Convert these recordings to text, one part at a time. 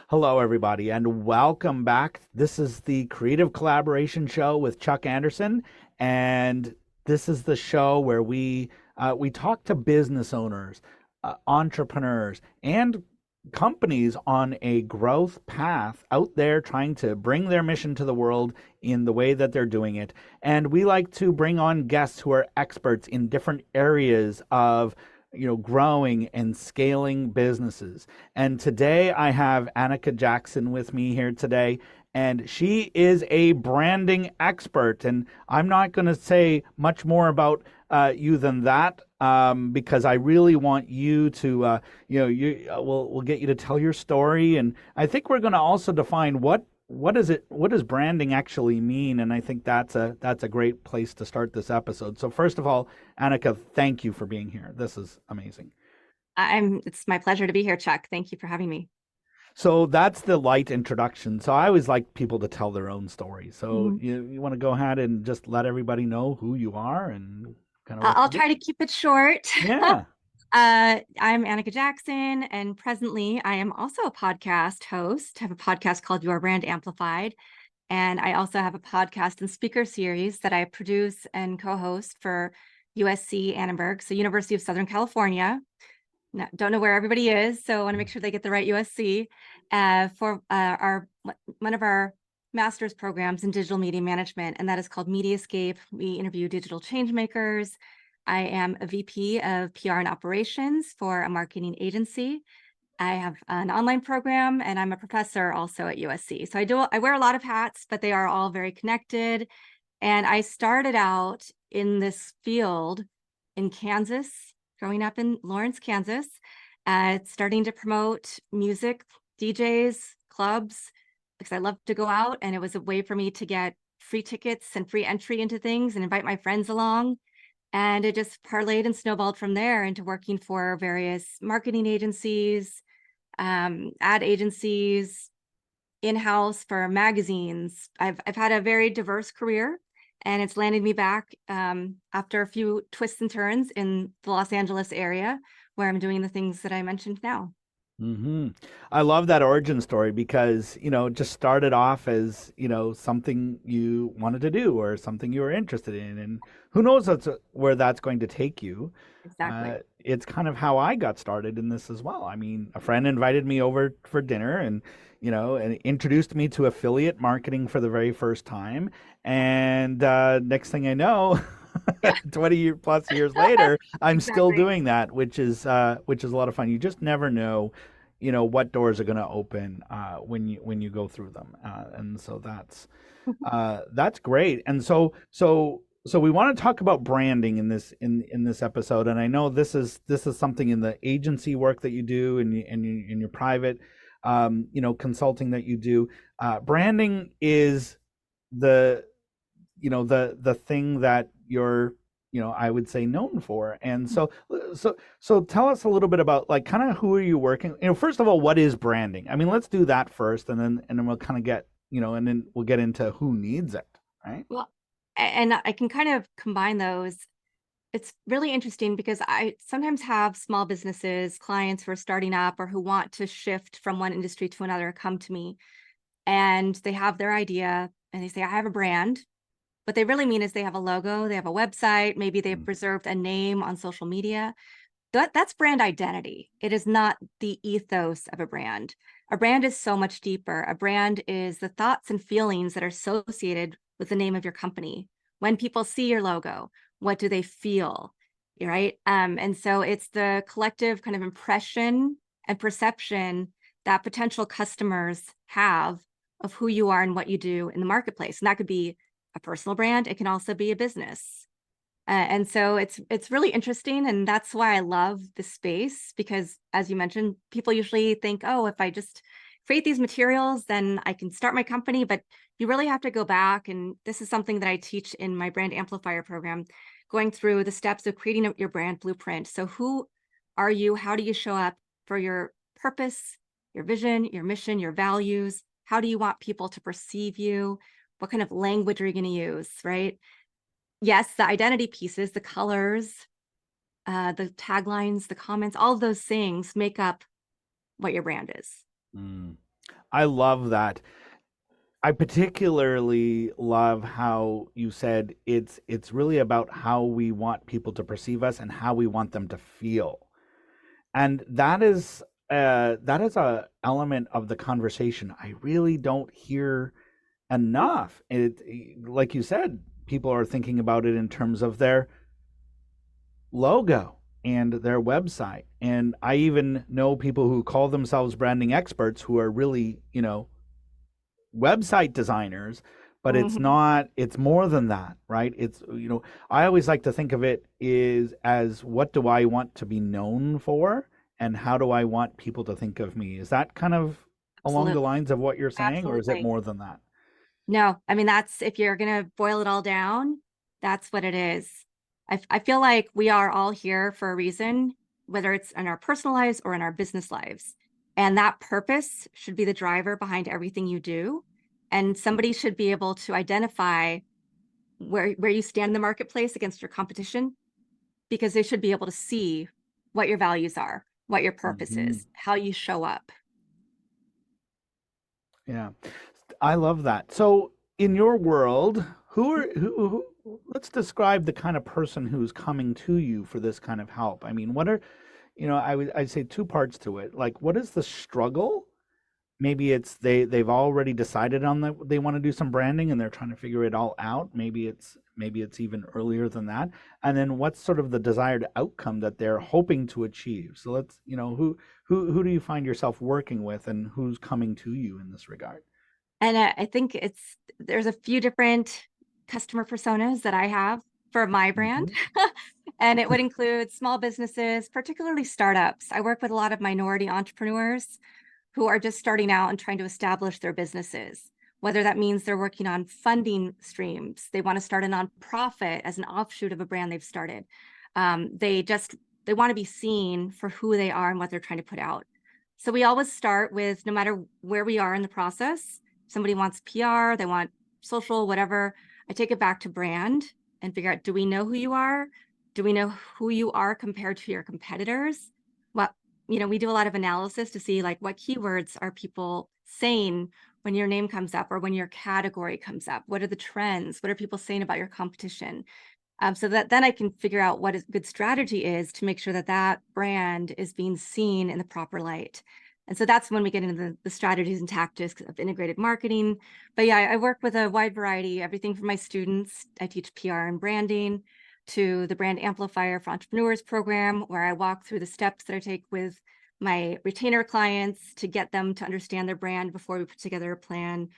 Hello, everybody, and welcome back. This is the Creative Collaboration Show with Chuck Anderson, and this is the show where we talk to business owners, entrepreneurs, and companies on a growth path out there trying to bring their mission to the world in the way that they're doing it. And we like to bring on guests who are experts in different areas of growing and scaling businesses. And today I have Anika Jackson with me here today, and she is a branding expert. And I'm not going to say much more about you than that, because I really want you to, we'll get you to tell your story, and I think we're going to also define what does branding actually mean, and I think that's a great place to start this episode. So first of all, Anika, thank you for being here. This is amazing. It's my pleasure to be here, Chuck. Thank you for having me. So that's the light introduction. So I always like people to tell their own story. So Mhm. you want to go ahead and just let everybody know who you are and kind of what I'll you do? try to keep it short. Yeah. I'm Anika Jackson, and presently I am also a podcast host. I have a podcast called Your Brand Amplified, and I also have a podcast and speaker series that I produce and co-host for USC Annenberg, so University of Southern California. Don't know where everybody is, so I want to make sure they get the right USC for our one of our master's programs in digital media management, and that is called Mediascape. We interview digital change makers. I am a VP of PR and operations for a marketing agency. I have an online program, and I'm a professor also at USC. So I wear a lot of hats, but they are all very connected. And I started out in this field in Kansas, growing up in Lawrence, Kansas, starting to promote music, DJs, clubs, because I love to go out. And it was a way for me to get free tickets and free entry into things and invite my friends along. And it just parlayed and snowballed from there into working for various marketing agencies, ad agencies, in-house for magazines. I've had a very diverse career, and it's landed me back after a few twists and turns in the Los Angeles area, where I'm doing the things that I mentioned now. Hmm. I love that origin story because, it just started off as, something you wanted to do or something you were interested in. And who knows where that's going to take you. Exactly. It's kind of how I got started in this as well. I mean, a friend invited me over for dinner and introduced me to affiliate marketing for the very first time. And next thing I know, Yeah, 20 plus years later, I'm still exactly. doing that, which is a lot of fun. You just never know, what doors are going to open when you go through them, and so that's great. And so we want to talk about branding in this episode. And I know this is something in the agency work that you do and in your private, consulting that you do. Branding is the the thing that you're I would say known for. And so tell us a little bit about, like, kind of who are you working, first of all, what is branding? I mean, let's do that first, and then we'll kind of get, and then we'll get into who needs it, right? Well, and I can kind of combine those. It's really interesting because I sometimes have small businesses, clients who are starting up or who want to shift from one industry to another come to me, and they have their idea and they say, I have a brand. What they really mean is they have a logo, they have a website, maybe they've Mm. preserved a name on social media. That's brand identity. It is not the ethos of a brand. A brand is so much deeper. A brand is the thoughts and feelings that are associated with the name of your company. When people see your logo, what do they feel? Right? And so it's the collective kind of impression and perception that potential customers have of who you are and what you do in the marketplace. And that could be a personal brand. It can also be a business. And so it's really interesting, and that's why I love this space, because as you mentioned, people usually think, oh, if I just create these materials, then I can start my company. But you really have to go back, and this is something that I teach in my brand amplifier program, going through the steps of creating your brand blueprint. So who are you? How do you show up for your purpose, your vision, your mission, your values? How do you want people to perceive you? What kind of language are you going to use, right? Yes, the identity pieces, the colors, the taglines, the comments, all of those things make up what your brand is. Mm. I love that. I particularly love how you said it's really about how we want people to perceive us and how we want them to feel. And that is a element of the conversation I really don't hear enough. Like you said, people are thinking about it in terms of their logo and their website. And I even know people who call themselves branding experts who are really, website designers, but it's Mhm. not, it's more than that, right? I always like to think of it is as what do I want to be known for and how do I want people to think of me? Is that kind of along the Absolutely. lines of what you're saying, or is it Absolutely. more than that? No, I mean, that's if you're going to boil it all down, that's what it is. I feel like we are all here for a reason, whether it's in our personal lives or in our business lives. And that purpose should be the driver behind everything you do. And somebody should be able to identify where you stand in the marketplace against your competition, because they should be able to see what your values are, what your purpose Hmm. is, how you show up. Yeah, I love that. So, in your world, let's describe the kind of person who's coming to you for this kind of help. I mean, what are, I'd say two parts to it. Like, what is the struggle? Maybe it's they've already decided on that they want to do some branding and they're trying to figure it all out. Maybe it's even earlier than that. And then what's sort of the desired outcome that they're hoping to achieve? So let's, who do you find yourself working with and who's coming to you in this regard? And I think there's a few different customer personas that I have for my brand. Hmm. And it would include small businesses, particularly startups. I work with a lot of minority entrepreneurs who are just starting out and trying to establish their businesses, whether that means they're working on funding streams, they want to start a nonprofit as an offshoot of a brand they've started. They want to be seen for who they are and what they're trying to put out. So we always start with, no matter where we are in the process, somebody wants PR, they want social, whatever, I take it back to brand and figure out, do we know who you are? Do we know who you are compared to your competitors? What, we do a lot of analysis to see like what keywords are people saying when your name comes up or when your category comes up. What are the trends? What are people saying about your competition? So that then I can figure out what a good strategy is to make sure that that brand is being seen in the proper light. And so that's when we get into the strategies and tactics of integrated marketing. But yeah, I work with a wide variety, everything from my students. I teach PR and branding to the Brand Amplifier for Entrepreneurs program, where I walk through the steps that I take with my retainer clients to get them to understand their brand before we put together a plan.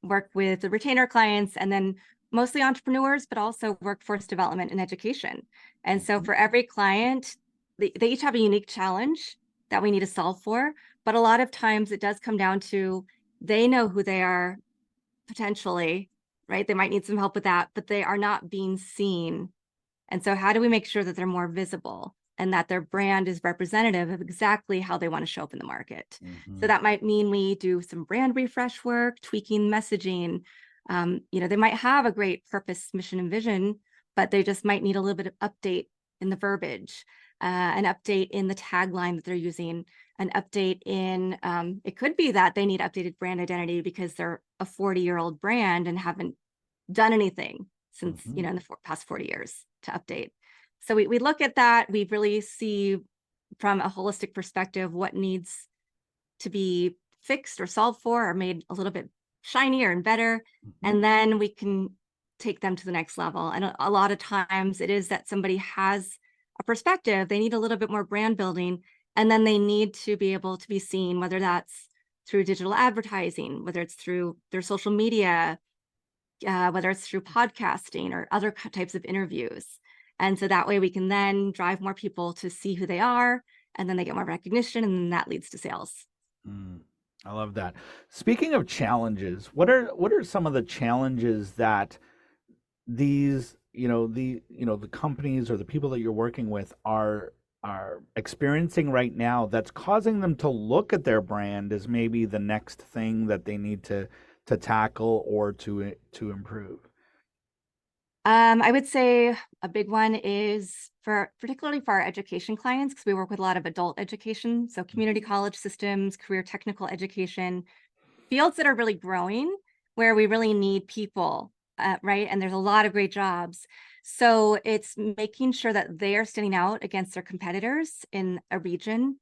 Work with the retainer clients and then mostly entrepreneurs, but also workforce development and education. And so Hmm. for every client, they each have a unique challenge that we need to solve for. But a lot of times it does come down to they know who they are potentially, right? They might need some help with that, but they are not being seen. And so how do we make sure that they're more visible and that their brand is representative of exactly how they want to show up in the market? So Hmm. that might mean we do some brand refresh work, tweaking messaging. They might have a great purpose, mission, and vision, but they just might need a little bit of update in the verbiage, an update in the tagline that they're using, an update in, it could be that they need updated brand identity because they're a 40-year-old brand and haven't done anything since, Hmm. in the past 40 years to update. So we look at that. We really see from a holistic perspective what needs to be fixed or solved for or made a little bit shinier and better. Hmm. And then we can take them to the next level. And a lot of times it is that somebody has a perspective, they need a little bit more brand building, and then they need to be able to be seen, whether that's through digital advertising, whether it's through their social media, whether it's through podcasting or other types of interviews. And so that way we can then drive more people to see who they are, and then they get more recognition, and then that leads to sales. Mm, I love that. Speaking of challenges, what are some of the challenges that the companies or the people that you're working with are experiencing right now that's causing them to look at their brand as maybe the next thing that they need to tackle or to improve? I would say a big one is for particularly for our education clients, because we work with a lot of adult education, so community college systems, career technical education, fields that are really growing, where we really need people, right? And there's a lot of great jobs. So it's making sure that they are standing out against their competitors in a region,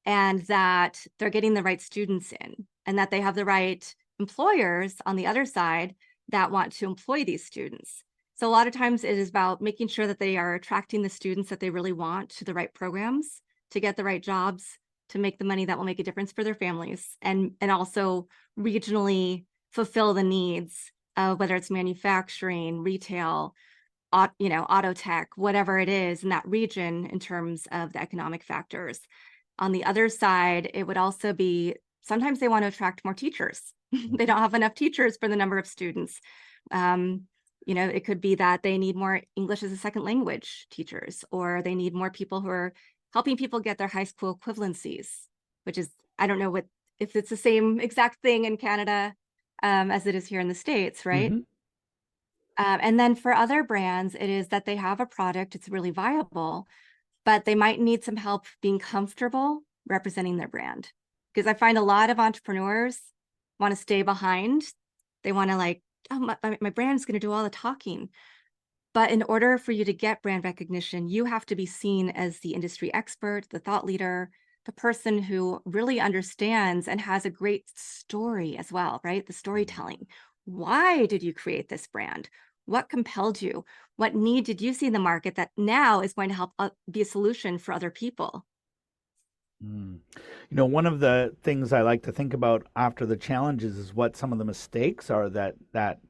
and that they're getting the right students in, and that they have the right employers on the other side that want to employ these students. So a lot of times it is about making sure that they are attracting the students that they really want to the right programs, to get the right jobs, to make the money that will make a difference for their families, and also regionally fulfill the needs of whether it's manufacturing, retail, auto tech, whatever it is in that region in terms of the economic factors. On the other side, it would also be sometimes they want to attract more teachers. They don't have enough teachers for the number of students. Um, it could be that they need more English as a second language teachers, or they need more people who are helping people get their high school equivalencies, which is, I don't know if it's the same exact thing in Canada as it is here in the States, right? Mm-hmm. And then for other brands, it is that they have a product, it's really viable, but they might need some help being comfortable representing their brand. Because I find a lot of entrepreneurs want to stay behind. They want to like, oh, my brand's going to do all the talking. But in order for you to get brand recognition, you have to be seen as the industry expert, the thought leader, the person who really understands and has a great story as well, right? The storytelling. Why did you create this brand? What compelled you? What need did you see in the market that now is going to help be a solution for other people? Mm. One of the things I like to think about after the challenges is what some of the mistakes are that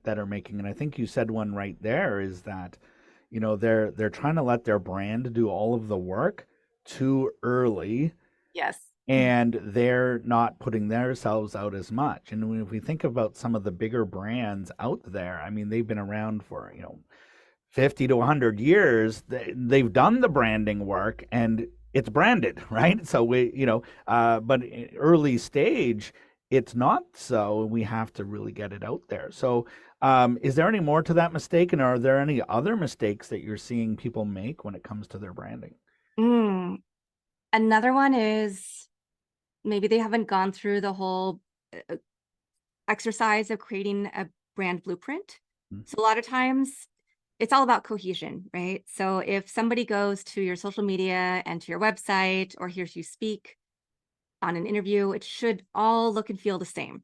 are making. And I think you said one right there is that, they're trying to let their brand do all of the work too early, Yes. and they're not putting themselves out as much. And if we think about some of the bigger brands out there, I mean, they've been around for, 50 to 100 years. They've done the branding work and it's branded, right? So but early stage, it's not so. We have to really get it out there. So, is there any more to that mistake? And are there any other mistakes that you're seeing people make when it comes to their branding? Mm. Another one is maybe they haven't gone through the whole exercise of creating a brand blueprint. So a lot of times it's all about cohesion, right? So if somebody goes to your social media and to your website or hears you speak on an interview, it should all look and feel the same.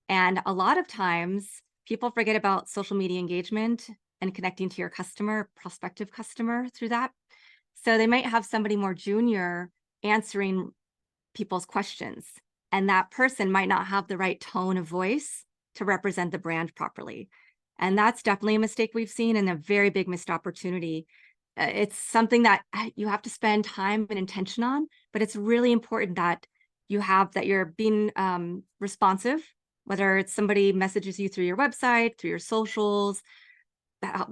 And a lot of times people forget about social media engagement and connecting to your customer, prospective customer through that. So they might have somebody more junior answering people's questions, and that person might not have the right tone of voice to represent the brand properly. And that's definitely a mistake we've seen, and a very big missed opportunity. It's something that you have to spend time and intention on, but it's really important that you're being responsive, whether it's somebody messages you through your website, through your socials,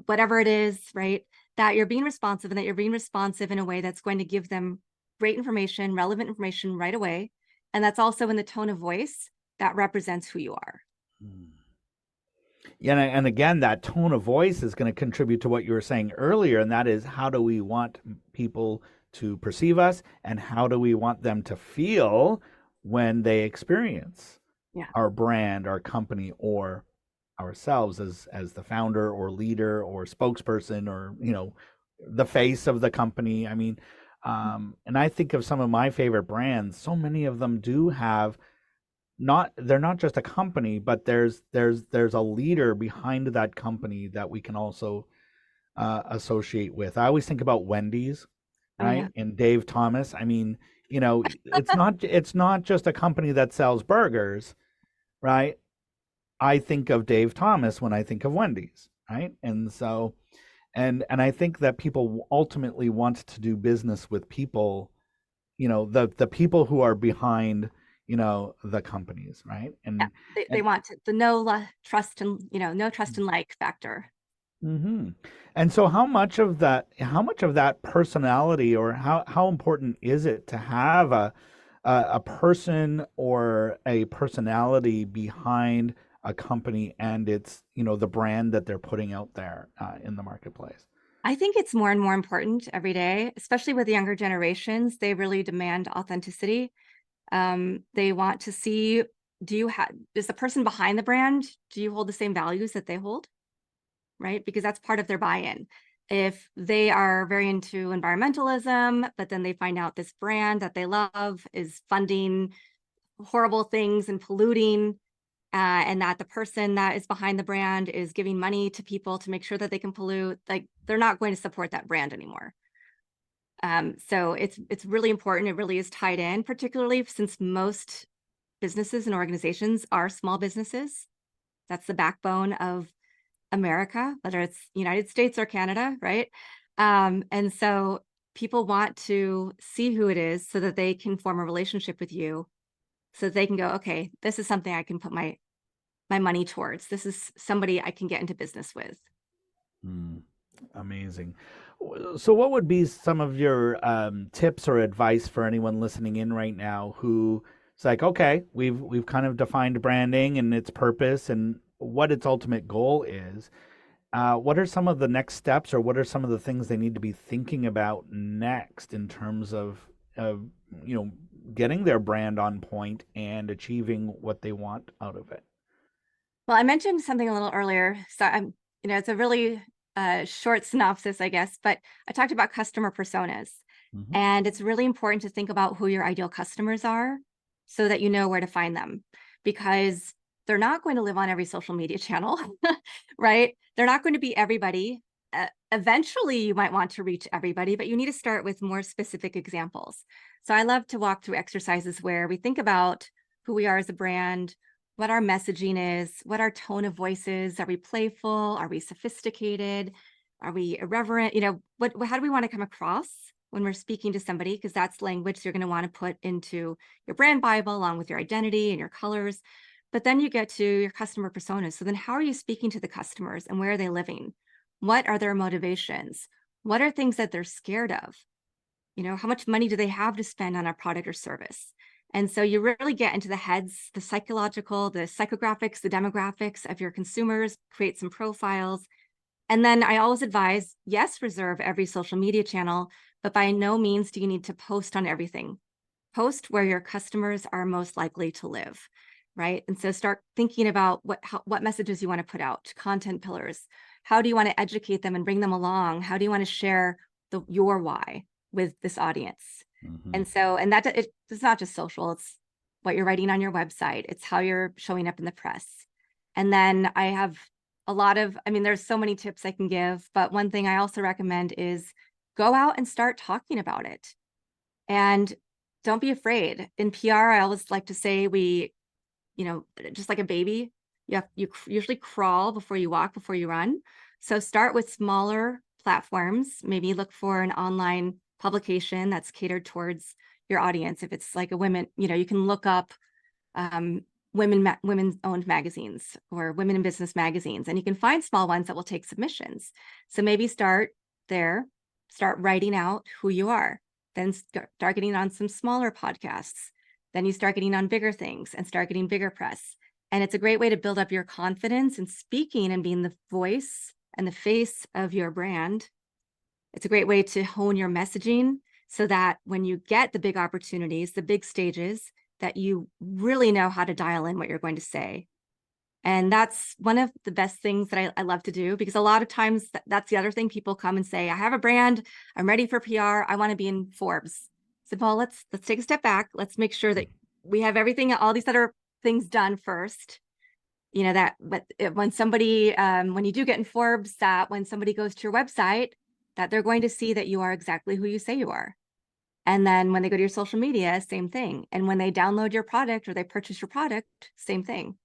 whatever it is, right? That you're being responsive, and that you're being responsive in a way that's going to give them great information, relevant information right away. And that's also in the tone of voice that represents who you are. Hmm. Yeah, and again, that tone of voice is going to contribute to what you were saying earlier, and that is how do we want people to perceive us, and how do we want them to feel when they experience Yeah. our brand, our company, or ourselves as the founder or leader or spokesperson or the face of the company. I mean, and I think of some of my favorite brands. So many of them do have not they're not just a company, but there's a leader behind that company that we can also associate with. I always think about Wendy's, Oh yeah. right? And Dave Thomas. I mean, it's not just a company that sells burgers, right? I think of Dave Thomas when I think of Wendy's, right? And so and I think that people ultimately want to do business with people, the people who are behind, the companies, right? Yeah. They And want the no trust and no trust and like factor. hmm And so how much of that personality, or how important is it to have a person or a personality behind a company and its, the brand that they're putting out there in the marketplace? I think it's more and more important every day, especially with the younger generations. They really demand authenticity. They want to see, is the person behind the brand, do you hold the same values that they hold? Right? Because that's part of their buy-in. If they are very into environmentalism, but then they find out this brand that they love is funding horrible things and polluting, and that the person that is behind the brand is giving money to people to make sure that they can pollute, like they're not going to support that brand anymore. So it's really important. It really is tied in, particularly since most businesses and organizations are small businesses. That's the backbone of America, whether it's United States or Canada, right? And so people want to see who it is so that they can form a relationship with you, so that they can go, okay, this is something I can put my money towards. This is somebody I can get into business with. Hmm. Amazing. So, what would be some of your tips or advice for anyone listening in right now who it's like, okay, we've kind of defined branding and its purpose and what its ultimate goal is. What are some of the next steps, or what are some of the things they need to be thinking about next in terms of you know getting their brand on point and achieving what they want out of it? Well, I mentioned something a little earlier, so it's a really short synopsis, I guess, but I talked about customer personas, Hmm. and it's really important to think about who your ideal customers are so that you know where to find them, because they're not going to live on every social media channel, right? They're not going to be everybody. Eventually, you might want to reach everybody, but you need to start with more specific examples. So I love to walk through exercises where we think about who we are as a brand, what our messaging is, what our tone of voice is. Are we playful? Are we sophisticated? Are we irreverent? How do we want to come across when we're speaking to somebody? Because that's language you're going to want to put into your brand Bible along with your identity and your colors. But then you get to your customer personas. So then how are you speaking to the customers, and where are they living? What are their motivations? What are things that they're scared of? How much money do they have to spend on a product or service? And so you really get into the heads, the psychological, the psychographics, the demographics of your consumers, create some profiles. And then I always advise, yes, reserve every social media channel, but by no means do you need to post on everything. Post where your customers are most likely to live, right? And so start thinking about what messages you want to put out, content pillars. How do you want to educate them and bring them along? How do you want to share your why with this audience? Hmm. And that it's not just social, it's what you're writing on your website, it's how you're showing up in the press. And then I have there's so many tips I can give, but one thing I also recommend is go out and start talking about it. And don't be afraid. In PR, I always like to say just like a baby, you usually crawl before you walk, before you run. So start with smaller platforms. Maybe look for an online publication that's catered towards your audience. If it's like a women, you can look up um, women-owned magazines or women in business magazines, and you can find small ones that will take submissions. So maybe start there, start writing out who you are, then start getting on some smaller podcasts. Then you start getting on bigger things and start getting bigger press. And it's a great way to build up your confidence in speaking and being the voice and the face of your brand. It's a great way to hone your messaging so that when you get the big opportunities, the big stages, that you really know how to dial in what you're going to say. And that's one of the best things that I love to do, because a lot of times that's the other thing. People come and say, I have a brand, I'm ready for PR, I want to be in Forbes. So, Paul, let's take a step back. Let's make sure that we have everything, all these other things done first. When somebody, when you do get in Forbes, that when somebody goes to your website, that they're going to see that you are exactly who you say you are. And then when they go to your social media, same thing. And when they download your product or they purchase your product, same thing.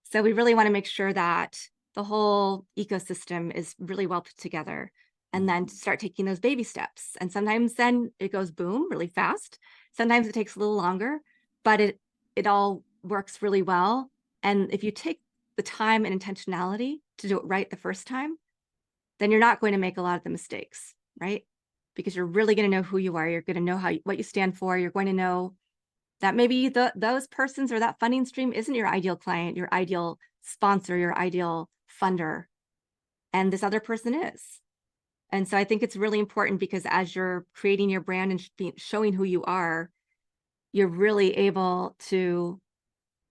So we really want to make sure that the whole ecosystem is really well put together, and then to start taking those baby steps. And sometimes then it goes boom really fast. Sometimes it takes a little longer, but it all works really well. And if you take the time and intentionality to do it right the first time, then you're not going to make a lot of the mistakes, right? Because you're really going to know who you are. You're going to know what you stand for. You're going to know that maybe those persons or that funding stream isn't your ideal client, your ideal sponsor, your ideal funder, and this other person is. And so I think it's really important because as you're creating your brand and showing who you are, you're really able to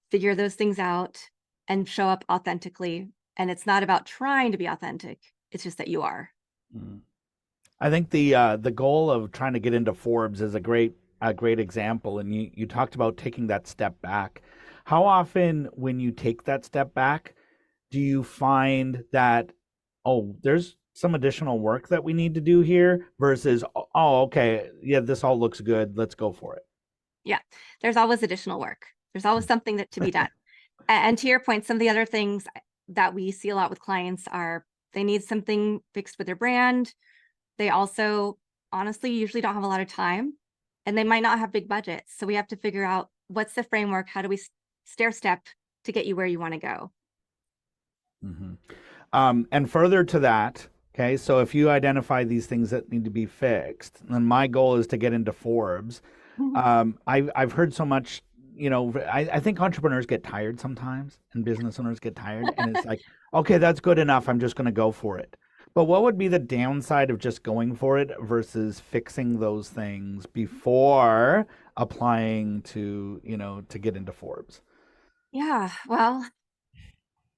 figure those things out and show up authentically. And it's not about trying to be authentic. It's just that you are. Mm. I think the goal of trying to get into Forbes is a great example, and you talked about taking that step back. How often, when you take that step back, do you find that, oh, there's some additional work that we need to do here versus, oh, okay, yeah, this all looks good, let's go for it. Yeah. There's always additional work. There's always something that to be done. And to your point, some of the other things that we see a lot with clients are they need something fixed with their brand. They also honestly usually don't have a lot of time and they might not have big budgets. So we have to figure out what's the framework? How do we stair step to get you where you want to go? Hmm. And further to that, okay, so if you identify these things that need to be fixed, then my goal is to get into Forbes. I've heard so much, I think entrepreneurs get tired sometimes and business owners get tired, and it's like, okay, that's good enough. I'm just going to go for it. But what would be the downside of just going for it versus fixing those things before applying to get into Forbes? Yeah. Well,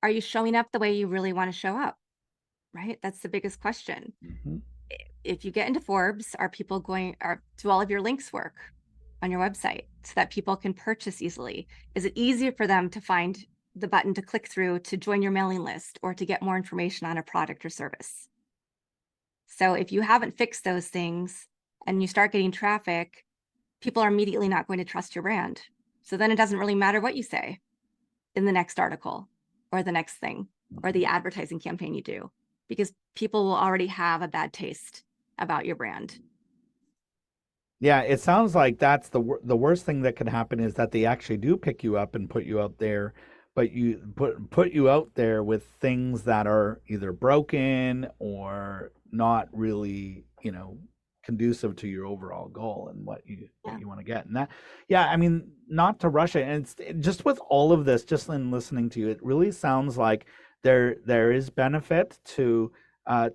are you showing up the way you really want to show up? Right. That's the biggest question. Hmm. If you get into Forbes, are people going are do all of your links work on your website so that people can purchase easily? Is it easier for them to find the button to click through to join your mailing list or to get more information on a product or service? So if you haven't fixed those things and you start getting traffic, people are immediately not going to trust your brand. So then it doesn't really matter what you say in the next article or the next thing or the advertising campaign you do, because people will already have a bad taste about your brand. Yeah, it sounds like that's the worst thing that could happen is that they actually do pick you up and put you out there, but you put you out there with things that are either broken or not really, conducive to your overall goal and what Yeah. you want to get. And that, yeah, I mean, not to rush it. And just with all of this, just in listening to you, it really sounds like there is benefit to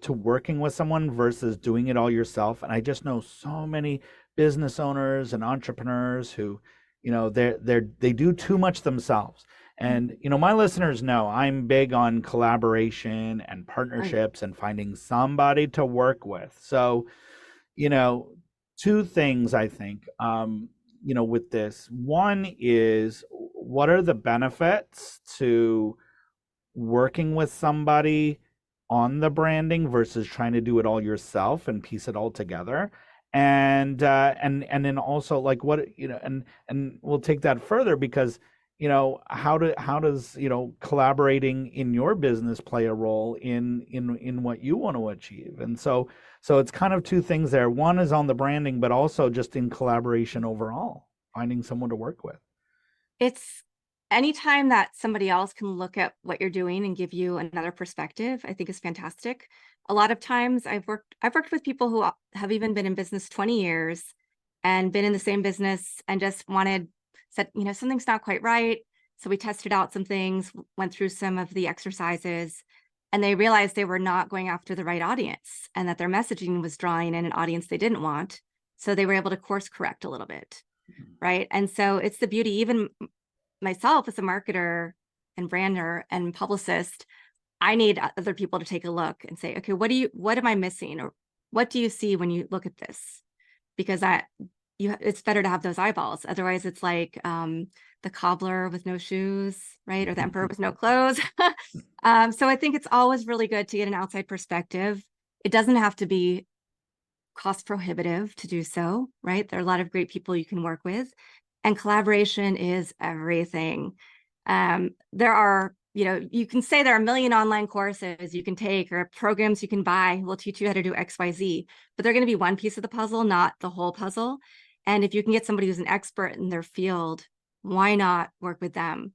working with someone versus doing it all yourself. And I just know so many business owners and entrepreneurs who, they do too much themselves. And my listeners know I'm big on collaboration and Right. partnerships and finding somebody to work with. So, you know, two things I think, with this. One is, what are the benefits to working with somebody on the branding versus trying to do it all yourself and piece it all together? And then also, like, what, and we'll take that further because, how does, collaborating in your business play a role in what you want to achieve? And so it's kind of two things there. One is on the branding, but also just in collaboration overall, finding someone to work with. It's anytime that somebody else can look at what you're doing and give you another perspective, I think is fantastic. A lot of times I've worked with people who have even been in business 20 years and been in the same business and just said, something's not quite right. So we tested out some things, went through some of the exercises, and they realized they were not going after the right audience and that their messaging was drawing in an audience they didn't want. So they were able to course correct a little bit. Right. And so it's the beauty, even myself as a marketer and brander and publicist, I need other people to take a look and say, okay, what am I missing? Or what do you see when you look at this? Because it's better to have those eyeballs. Otherwise it's like the cobbler with no shoes, right? Or the emperor with no clothes. So I think it's always really good to get an outside perspective. It doesn't have to be cost prohibitive to do so, right? There are a lot of great people you can work with, and collaboration is everything. There are, you can say there are a million online courses you can take or programs you can buy will teach you how to do XYZ, but they're going to be one piece of the puzzle, not the whole puzzle. And if you can get somebody who's an expert in their field, why not work with them?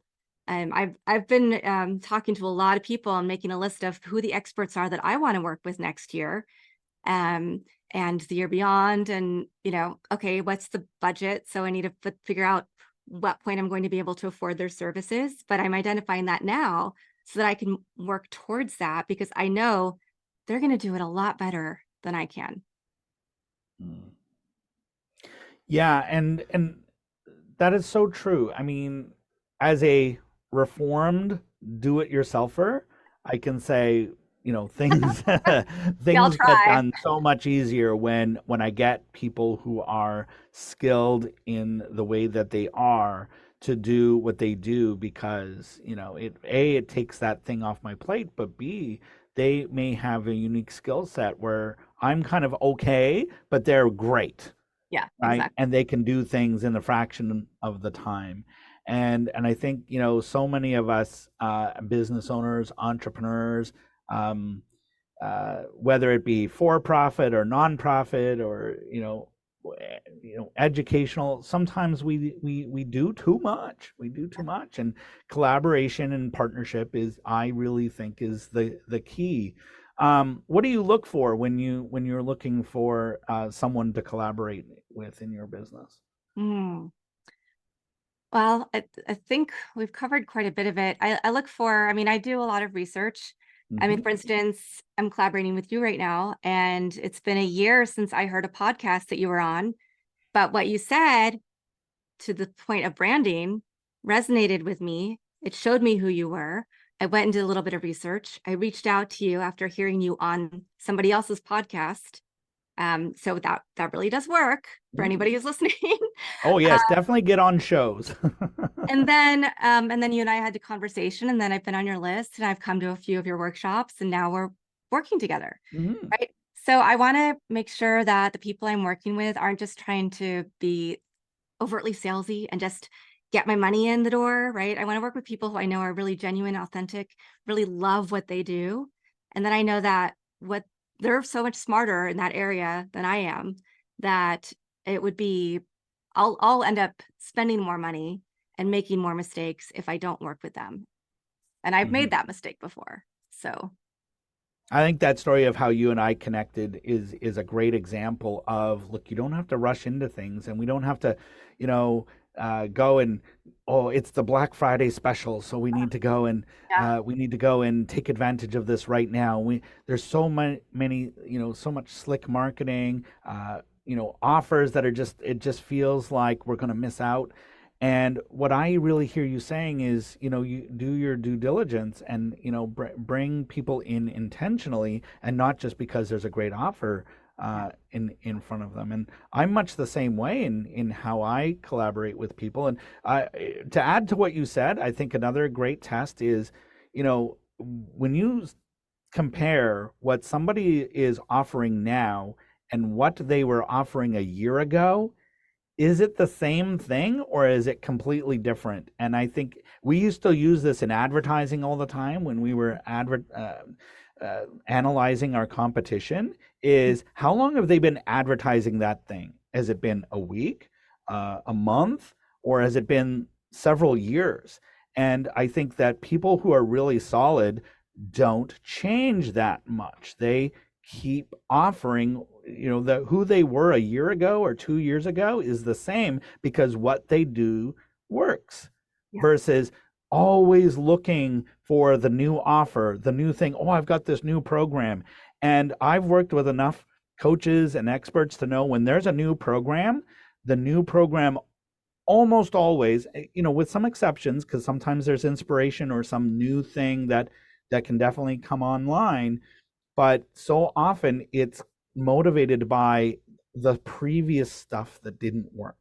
I've been talking to a lot of people and making a list of who the experts are that I want to work with next year. Um, and the year beyond, and okay, what's the budget? So I need to figure out what point I'm going to be able to afford their services, but I'm identifying that now so that I can work towards that because I know they're going to do it a lot better than I can. Mm. Yeah, and that is so true. I mean, as a reformed do-it-yourselfer, I can say, things We all things get try. done so much easier when I get people who are skilled in the way that they are to do what they do because, it takes that thing off my plate, but B, they may have a unique skill set where I'm kind of okay, but they're great, Yeah, right? exactly. And they can do things in a fraction of the time. And I think, so many of us, business owners, entrepreneurs, um, whether it be for profit or nonprofit or educational, sometimes we do too much. We do too much, and collaboration and partnership is, I really think, is the key. What do you look for when you're looking for someone to collaborate with in your business? Mm. Well, I think we've covered quite a bit of it. I look for, I mean, I do a lot of research. I mean, Hmm. for instance, I'm collaborating with you right now, and it's been a year since I heard a podcast that you were on. But what you said to the point of branding resonated with me. It showed me who you were. I went and did a little bit of research. I reached out to you after hearing you on somebody else's podcast. So that really does work for anybody who's listening. Oh yes, definitely get on shows. And then you and I had a conversation, and then I've been on your list, and I've come to a few of your workshops, and now we're working together, Hmm. right? So I want to make sure that the people I'm working with aren't just trying to be overtly salesy and just get my money in the door, right? I want to work with people who I know are really genuine, authentic, really love what they do. And then I know that what they're so much smarter in that area than I am, that it would be I'll end up spending more money and making more mistakes if I don't work with them. And I've made Hmm. that mistake before. So I think that story of how you and I connected is a great example of, look, you don't have to rush into things, and we don't have to, you know, go and, oh, it's the Black Friday special, so yeah. we need to go and take advantage of this right now. There's so many, so much slick marketing, offers that are just, it just feels like we're going to miss out. And what I really hear you saying is, you do your due diligence and, bring people in intentionally and not just because there's a great offer Yeah. in front of them. And I'm much the same way in how I collaborate with people. And to add to what you said, I think another great test is, when you compare what somebody is offering now and what they were offering a year ago, is it the same thing or is it completely different? And I think we used to use this in advertising all the time when we were analyzing our competition. Is how long have they been advertising that thing? Has it been a week, a month, or has it been several years? And I think that people who are really solid don't change that much. They keep offering, who they were a year ago or 2 years ago is the same because what they do works, Yeah. versus always looking for the new offer, the new thing. Oh, I've got this new program. And I've worked with enough coaches and experts to know when there's a new program, the new program almost always, with some exceptions, because sometimes there's inspiration or some new thing that can definitely come online, but so often it's motivated by the previous stuff that didn't work.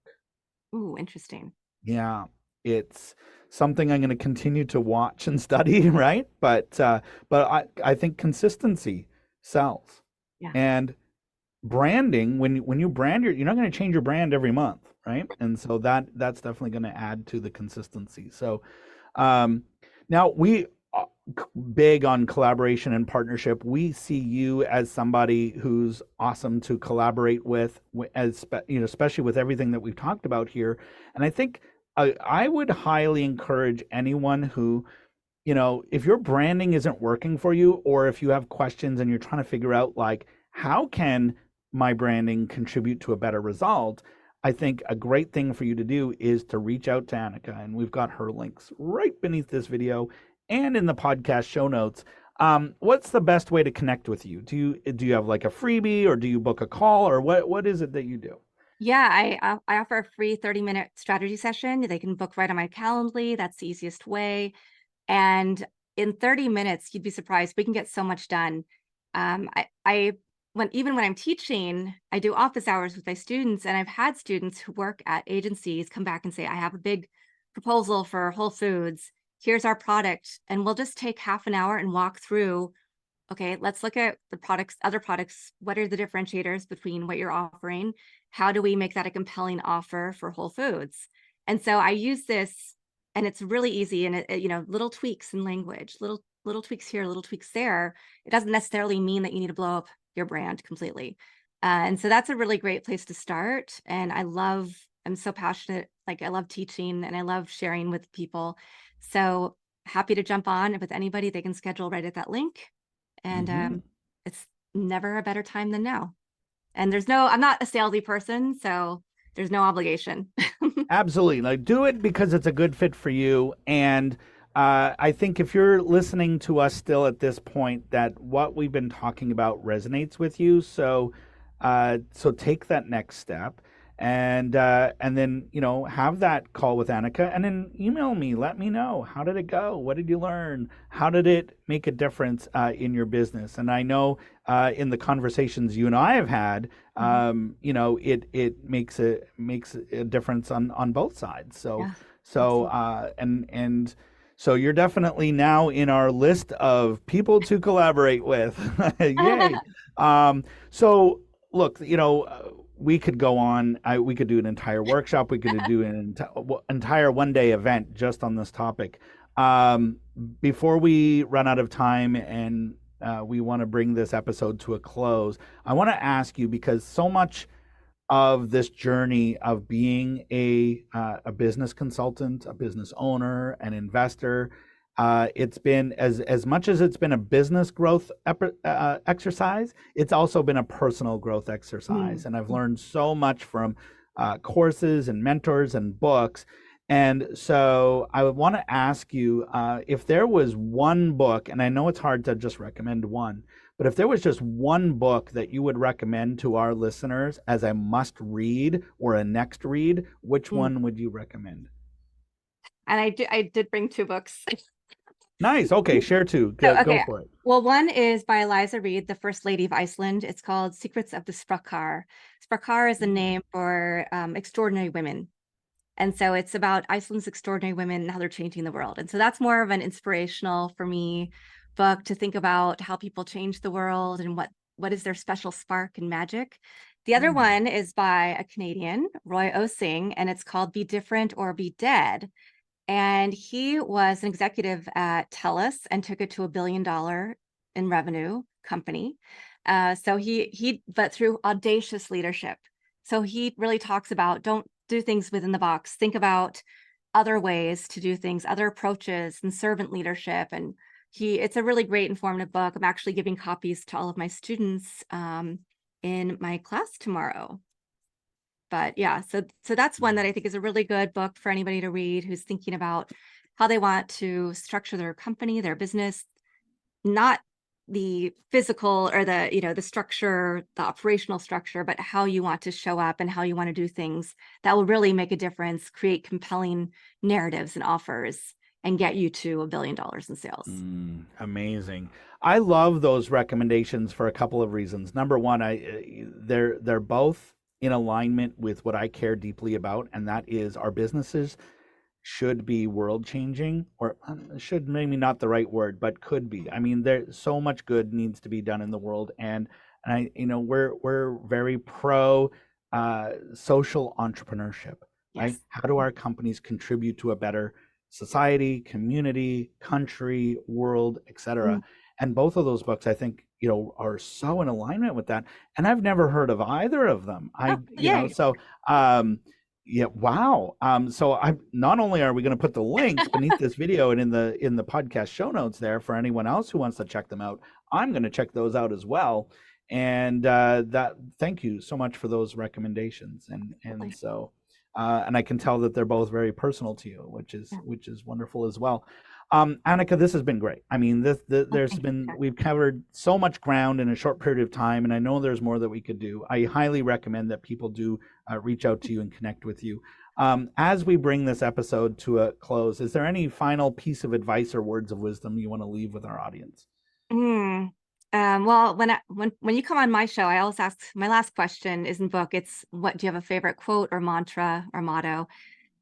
Ooh, interesting. Yeah, it's something I'm going to continue to watch and study, right? But I think consistency sells. Yeah. And branding, when you brand you're not going to change your brand every month, right? And so that's definitely going to add to the consistency. So um, now we big on collaboration and partnership. We see you as somebody who's awesome to collaborate with, as especially with everything that we've talked about here. And I think I would highly encourage anyone who, if your branding isn't working for you, or if you have questions and you're trying to figure out, like, how can my branding contribute to a better result? I think a great thing for you to do is to reach out to Anika, and we've got her links right beneath this video. and in the podcast show notes. What's the best way to connect with you? Do you have like a freebie, or do you book a call, or what is it that you do? Yeah, I offer a free 30-minute strategy session. They can book right on my Calendly. That's the easiest way. And in 30 minutes, you'd be surprised. We can get so much done. I even when I'm teaching, I do office hours with my students, and I've had students who work at agencies come back and say, I have a big proposal for Whole Foods. Here's our product. And we'll just take half an hour and walk through, okay, let's look at the products, other products. What are the differentiators between what you're offering? How do we make that a compelling offer for Whole Foods? And so I use this, and it's really easy. And little tweaks in language, little tweaks here, little tweaks there. It doesn't necessarily mean that you need to blow up your brand completely. And so that's a really great place to start. And I'm so passionate. Like, I love teaching and I love sharing with people. So happy to jump on with anybody. They can schedule right at that link. And Hmm. it's never a better time than now. And I'm not a salesy person, so there's no obligation. Absolutely. Like, do it because it's a good fit for you. And I think if you're listening to us still at this point, that what we've been talking about resonates with you. So take that next step, and then have that call with Anika, and then email me. Let me know, how did it go? What did you learn? How did it make a difference in your business? And I know in the conversations you and I have had, Mhm. it makes a difference on both sides. So Yeah, so absolutely. uh, and so you're definitely now in our list of people to collaborate with. Yay! So look, we could go on. We could do an entire workshop. We could do an entire 1 day event just on this topic. Um, Before we run out of time, and we want to bring this episode to a close, I want to ask you, because so much of this journey of being a business consultant, a business owner, an investor. It's been, as much as it's been a business growth exercise, it's also been a personal growth exercise, Mm. and I've learned so much from courses and mentors and books. And so I would want to ask you, if there was one book, and I know it's hard to just recommend one, but if there was just one book that you would recommend to our listeners as a must read or a next read, which Mm. one would you recommend? And I did bring two books. Nice. Okay, share two. So, Go okay. for it. Well, one is by Eliza Reid, the First Lady of Iceland. It's called Secrets of the Sprakar. Sprakar is the name for extraordinary women. And so it's about Iceland's extraordinary women and how they're changing the world. And so that's more of an inspirational for me book to think about how people change the world and what is their special spark and magic. The other Mm. one is by a Canadian, Roy Osing, and it's called Be Different or Be Dead. And he was an executive at TELUS and took it to $1 billion in revenue company. But through audacious leadership. So he really talks about, don't do things within the box. Think about other ways to do things, other approaches, and servant leadership. And it's a really great informative book. I'm actually giving copies to all of my students in my class tomorrow. But yeah, so that's one that I think is a really good book for anybody to read who's thinking about how they want to structure their company, their business, not the physical or the structure, the operational structure, but how you want to show up and how you want to do things that will really make a difference, create compelling narratives and offers, and get you to $1 billion in sales. Amazing. I love those recommendations for a couple of reasons. Number one, they're both in alignment with what I care deeply about, and that is our businesses should be world changing, or should, maybe not the right word, but could be. I mean, there's so much good needs to be done in the world, and we're very pro social entrepreneurship, right? Yes. How do our companies contribute to a better society, community, country, world, etc.? Mm. And both of those books, I think, are so in alignment with that. And I've never heard of either of them. Oh, yay. Um, yeah, wow. So I not only are we going to put the links beneath this video and in the podcast show notes there for anyone else who wants to check them out, I'm going to check those out as well. And that thank you so much for those recommendations. And I can tell that they're both very personal to you, which is Yeah. which is wonderful as well. Anika, this has been great. I mean, Oh, there's thank you, been Jack. we've covered so much ground in a short period of time, and I know there's more that we could do. I highly recommend that people do reach out to you and connect with you. As we bring this episode to a close, is there any final piece of advice or words of wisdom you want to leave with our audience? Mm. Well, when you come on my show, I always ask my last question isn't book. It's what do you have a favorite quote or mantra or motto?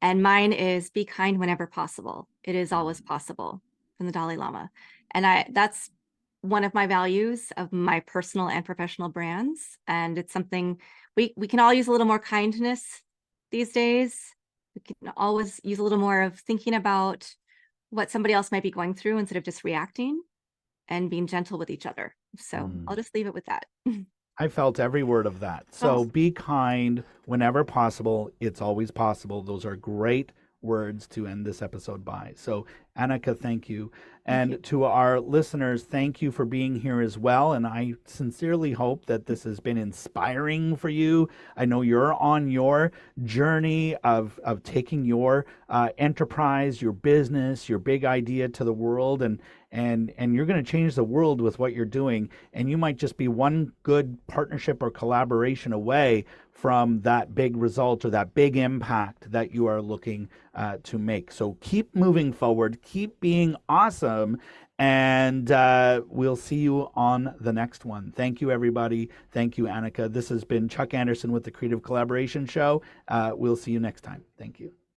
And mine is be kind whenever possible. It is always possible from the Dalai Lama. And that's one of my values of my personal and professional brands. And it's something we can all use a little more kindness these days. We can always use a little more of thinking about what somebody else might be going through instead of just reacting and being gentle with each other. So I'll Mm. just leave it with that. I felt every word of that. Oh, So be kind whenever possible. It's always possible. Those are great words to end this episode by. So, Anika, thank you. thank you. And to our listeners, thank you for being here as well. And I sincerely hope that this has been inspiring for you. I know you're on your journey of taking your enterprise, your business, your big idea to the world, and you're going to change the world with what you're doing. And you might just be one good partnership or collaboration away from that big result or that big impact that you are looking to make. So keep moving forward, keep being awesome, and we'll see you on the next one. Thank you, everybody. Thank you, Anika. This has been Chuck Anderson with the Creative Collaboration Show. We'll see you next time. Thank you.